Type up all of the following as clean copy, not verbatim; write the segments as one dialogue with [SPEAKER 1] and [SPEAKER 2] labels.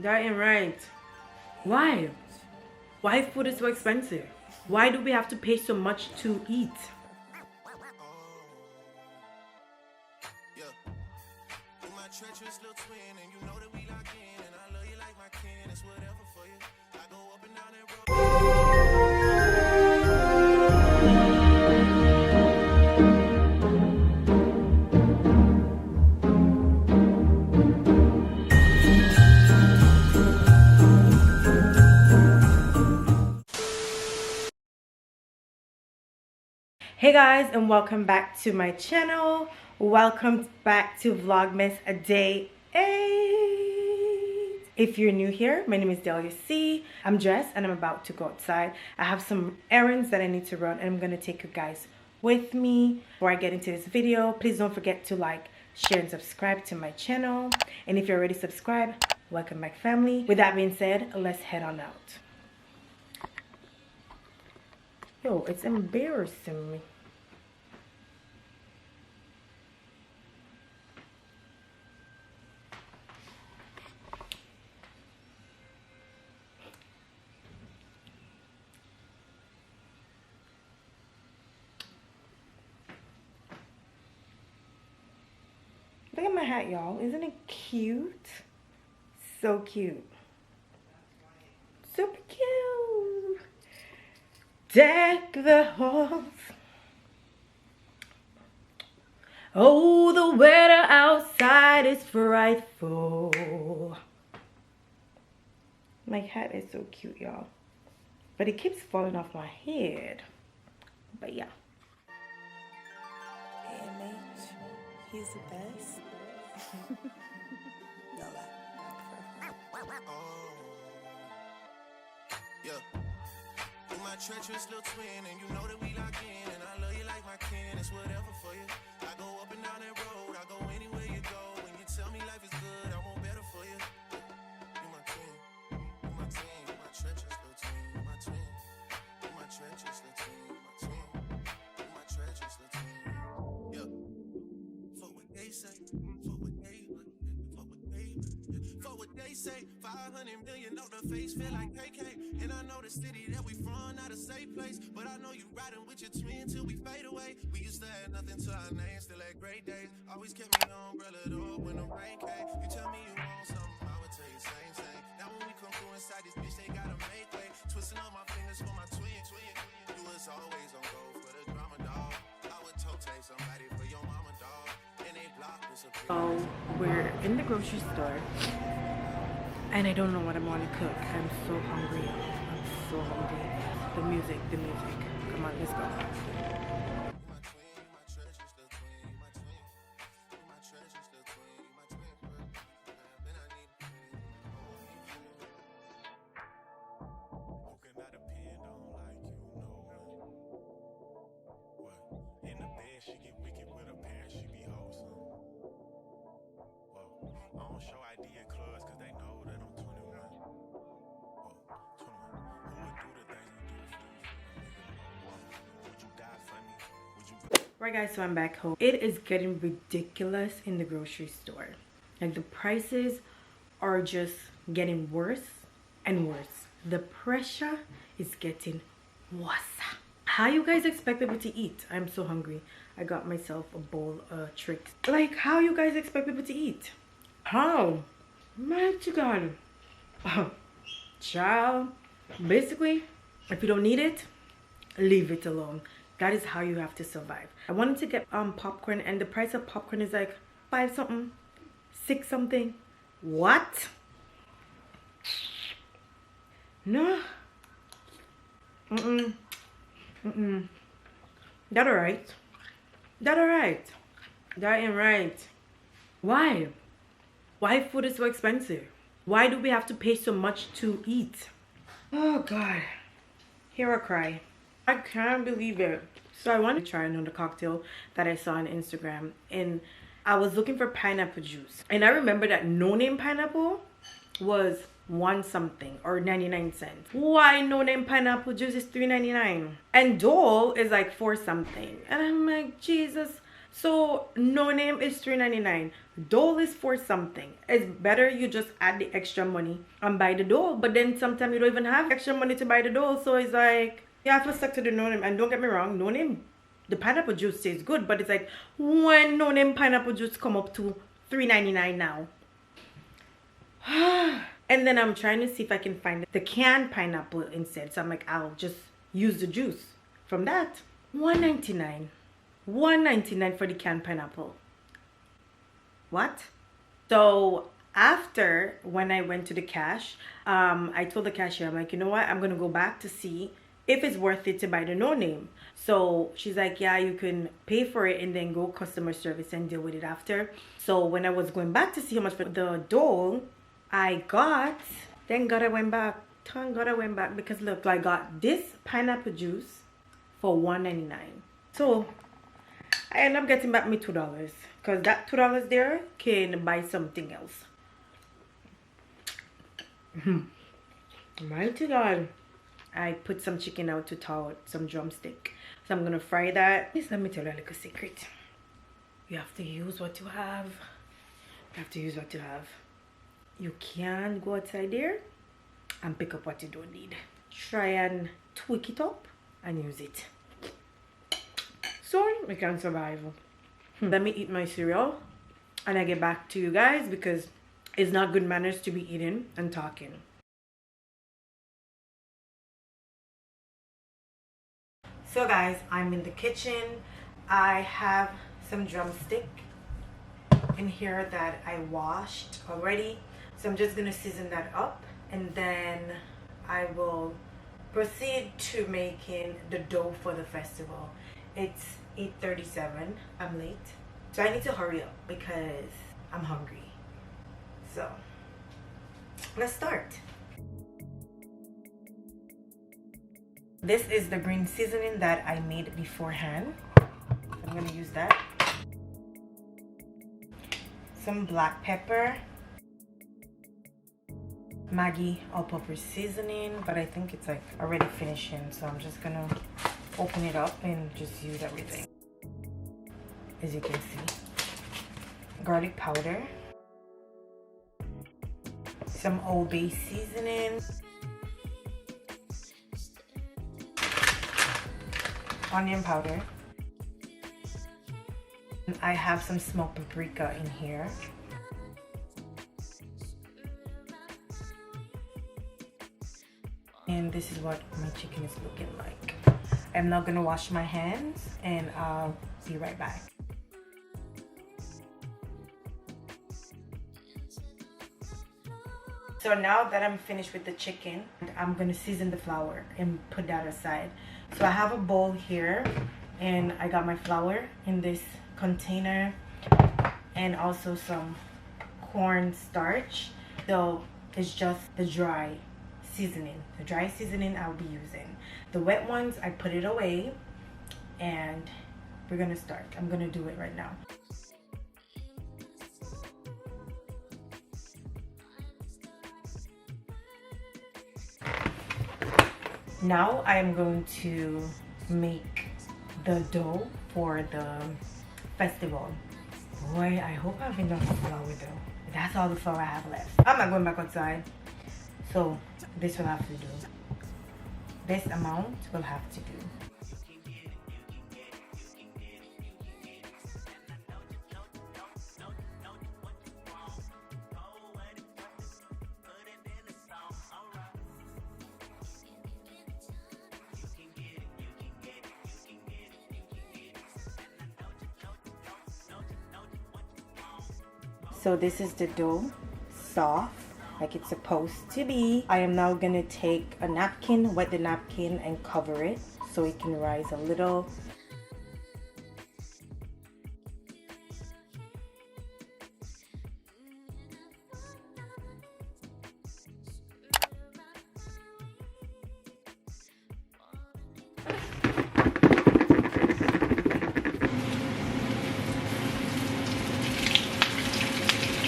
[SPEAKER 1] That ain't right. Why? Why food is so expensive? Why do we have to pay so much to eat? Hey guys, and welcome back to my channel. Welcome back to Vlogmas day 8. If you're new here, my name is Delia C. I'm dressed and I'm about to go outside. I have some errands that I need to run and I'm going to take you guys with me. Before I get into this video, please don't forget to like, share, and subscribe to my channel. And if you're already subscribed, welcome back, family. With that being said, let's head on out. Yo, it's embarrassing me. Look at my hat, y'all. Isn't it cute? So cute. Super cute. Deck the halls. Oh, the weather outside is frightful. My hat is so cute, y'all. But it keeps falling off my head. But yeah.
[SPEAKER 2] AMH, he's the best. No lie.
[SPEAKER 3] Yeah. You my treacherous little twin, and you know that we lock in, and I love you like my kin. It's whatever for you. I go up and down that road, I go anywhere you go. When you tell me life is good, I want better for you. You my twin, you my twin, you my treacherous little twin, you my twin, you my treacherous little twin, you my twin, you my treacherous little twin. Yeah. Fuck what they say, fuck what they, fuck what they, fuck what they say. 500 million on the face, feel like KK. And I know the city that we from, not a safe place. But I know you riding with your twin till we fade away. We used to have nothing to our name, still had great days. Always kept me umbrellaed up when the rain came. You tell me you want something, I would tell you same thing. Now when we come through inside this bitch, they gotta make way. Twisting up my fingers for my twin. You was always on go for the drama, dog. I would toe take somebody for your mama, dog. And they block disappear.
[SPEAKER 1] So we're in the grocery store and I don't know what I want to cook. I'm so hungry. I'm so hungry. The music. Come on, let's go. Right guys, so I'm back home. It is getting ridiculous in the grocery store. Like the prices are just getting worse and worse. The pressure is getting worse. How you guys expect people to eat? I'm so hungry. I got myself a bowl of tricks. Like how you guys expect people to eat? How? My God. Child. Basically, if you don't need it, leave it alone. That is how you have to survive. I wanted to get popcorn and the price of popcorn is like 5 something, 6 something. What? No. That alright. That alright. That ain't right. Why? Why food is so expensive? Why do we have to pay so much to eat? Oh God. Hear a cry. I can't believe it. So I wanted to try another cocktail that I saw on Instagram and I was looking for pineapple juice. And I remember that no name pineapple was 1 something or 99 cents. Why no name pineapple juice is $3.99? And Dole is like 4 something. And I'm like, Jesus, So no name is $3.99. Dole is for something. It's better you just add the extra money and buy the dole. But then sometimes you don't even have extra money to buy the dole. So it's like, you have to stick to the no name. And don't get me wrong, no name, the pineapple juice tastes good. But it's like, when no name pineapple juice come up to $3.99 now. And then I'm trying to see if I can find the canned pineapple instead. So I'm like, I'll just use the juice from that. $1.99. $1.99 for the canned pineapple. What? So after, when I went to the cash, I told the cashier, I'm like, you know what, I'm gonna go back to see if it's worth it to buy the no name. So she's like, yeah, you can pay for it and then go customer service and deal with it after. So when I was going back to see how much for the dole, I got, thank God I went back. Thank God I went back, because look, I got this pineapple juice for $1.99. So I end up getting back me $2, because that $2 there can buy something else. Mighty God. I put some chicken out to thaw, some drumstick. So I'm gonna fry that. Please let me tell you a little secret. You have to use what you have. You have to use what you have. You can't go outside there and pick up what you don't need. Try and tweak it up and use it. So we can survive. Let me eat my cereal and I get back to you guys, because it's not good manners to be eating and talking. So guys, I'm in the kitchen. I have some drumstick in here that I washed already. So I'm just gonna season that up, and then I will proceed to making the dough for the festival. It's 8:37. I'm late, so I need to hurry up because I'm hungry. So let's start. This is the green seasoning that I made beforehand. I'm gonna use that. Some black pepper, Maggi all-purpose seasoning, but I think it's like already finishing, so I'm just gonna open it up and just use everything. As you can see, garlic powder, some Old Bay seasoning, onion powder. And I have some smoked paprika in here. And this is what my chicken is looking like. I'm now gonna wash my hands and I'll be right back. So now that I'm finished with the chicken, I'm gonna season the flour and put that aside. So I have a bowl here, and I got my flour in this container and also some corn starch. So it's just the dry seasoning. The dry seasoning I'll be using. The wet ones I put it away, and we're gonna start. I'm gonna do it right now. Now I am going to make the dough for the festival. Boy, I hope I have enough flour though. That's all the flour I have left. I'm not going back outside. So this will have to do. This amount will have to do. So this is the dough, soft, like it's supposed to be. I am now gonna take a napkin, wet the napkin and cover it so it can rise a little.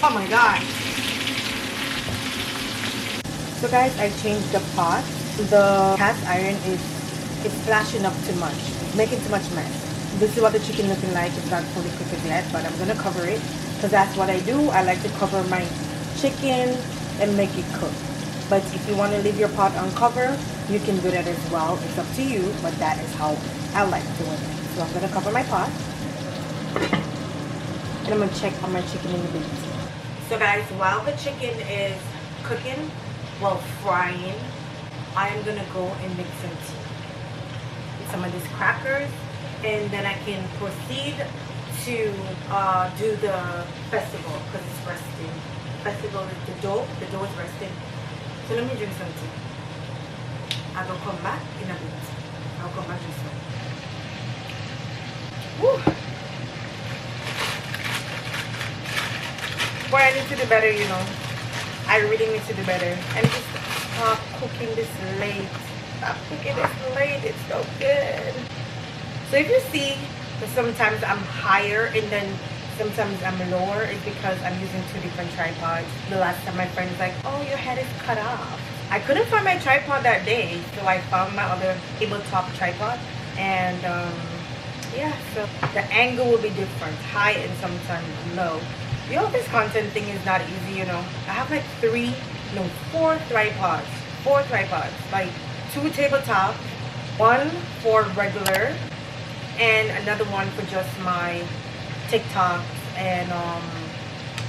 [SPEAKER 1] Oh my god. So guys, I changed the pot. The cast iron is flashing up too much. It's making too much mess. This is what the chicken looking like. It's not fully cooked yet, but I'm gonna cover it because that's what I do. I like to cover my chicken and make it cook. But if you want to leave your pot uncovered, you can do that as well. It's up to you, but that is how I like doing it. So I'm gonna cover my pot and I'm gonna check on my chicken in a bit. So guys, while the chicken is cooking, well, frying, I am gonna go and make some tea with some of these crackers, and then I can proceed to do the festival because it's resting. Festival is the dough is resting. So let me drink some tea. I will come back in a bit. I'll come back this way. Woo! Boy, I need to do better, you know. I really need to do better. And just stop cooking this late. Stop cooking this late. It's so good. So if you see that sometimes I'm higher and then sometimes I'm lower, it's because I'm using two different tripods. The last time my friend was like, oh, your head is cut off. I couldn't find my tripod that day, so I found my other tabletop tripod. And yeah, so the angle will be different, high and sometimes low. You know, this content thing is not easy, you know. I have like four tripods. Like 2 tabletop, 1 for regular, and another one for just my TikTok and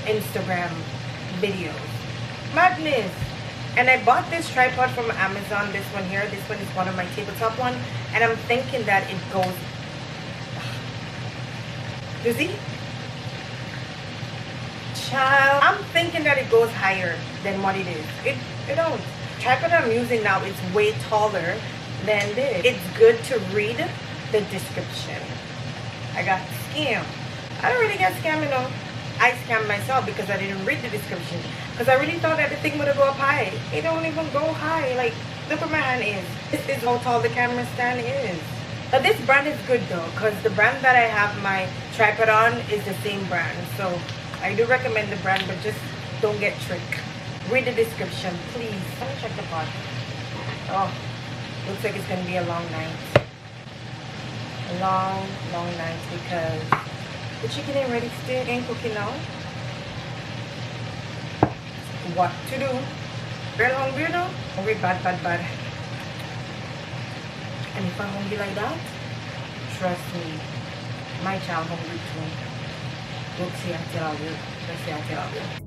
[SPEAKER 1] Instagram videos. Madness. And I bought this tripod from Amazon, this one here. This one is one of my tabletop one, and I'm thinking that it goes, you see? Child, I'm thinking that it goes higher than what it is. It don't. Tripod I'm using now is way taller than this. It's good to read the description. I got scammed. I don't really get scammed, you know. I scammed myself because I didn't read the description. Because I really thought that the thing would go up high. It don't even go high. Like, look where my hand is. This is how tall the camera stand is. But this brand is good though, because the brand that I have my tripod on is the same brand. So I do recommend the brand, but just don't get tricked. Read the description, please. Let me check the pot. Oh, looks like it's gonna be a long night. A long night because the chicken ain't ready to ain't cooking now. What to do? Real hungry, you know? Hungry, bad. And if I'm hungry like that, trust me, my child hungry too. Look, see, I tell you. Let's see, I tell you.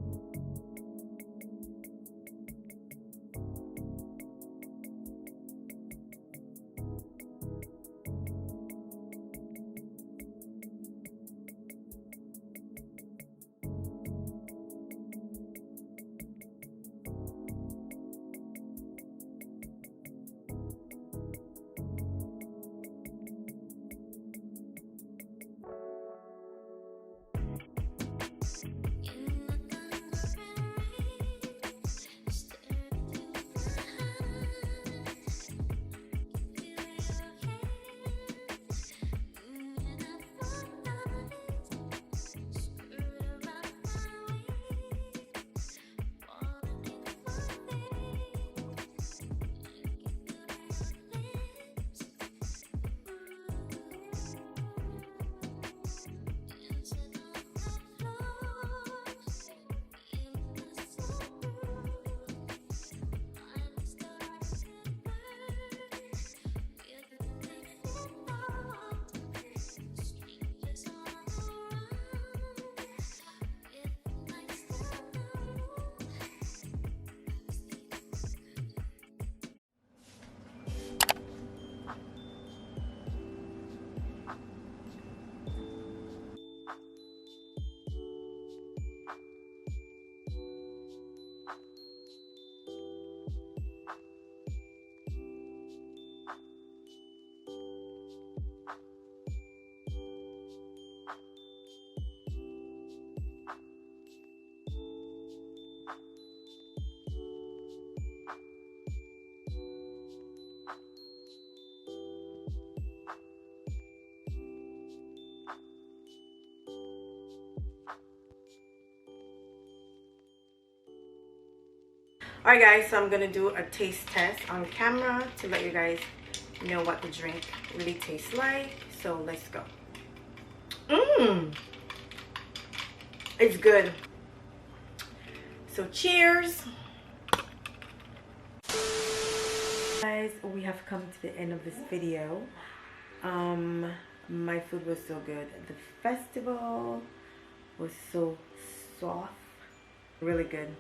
[SPEAKER 1] Alright guys, so I'm gonna do a taste test on camera to let you guys know what the drink really tastes like. So let's go. It's good. So cheers. Guys, we have come to the end of this video. My food was so good. The festival was so soft, really good.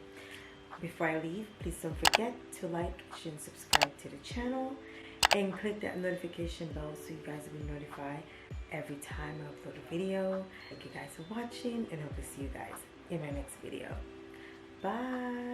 [SPEAKER 1] Before I leave, please don't forget to like, share, and subscribe to the channel, and click that notification bell so you guys will be notified every time I upload a video. Thank you guys for watching, and hope to see you guys in my next video. Bye.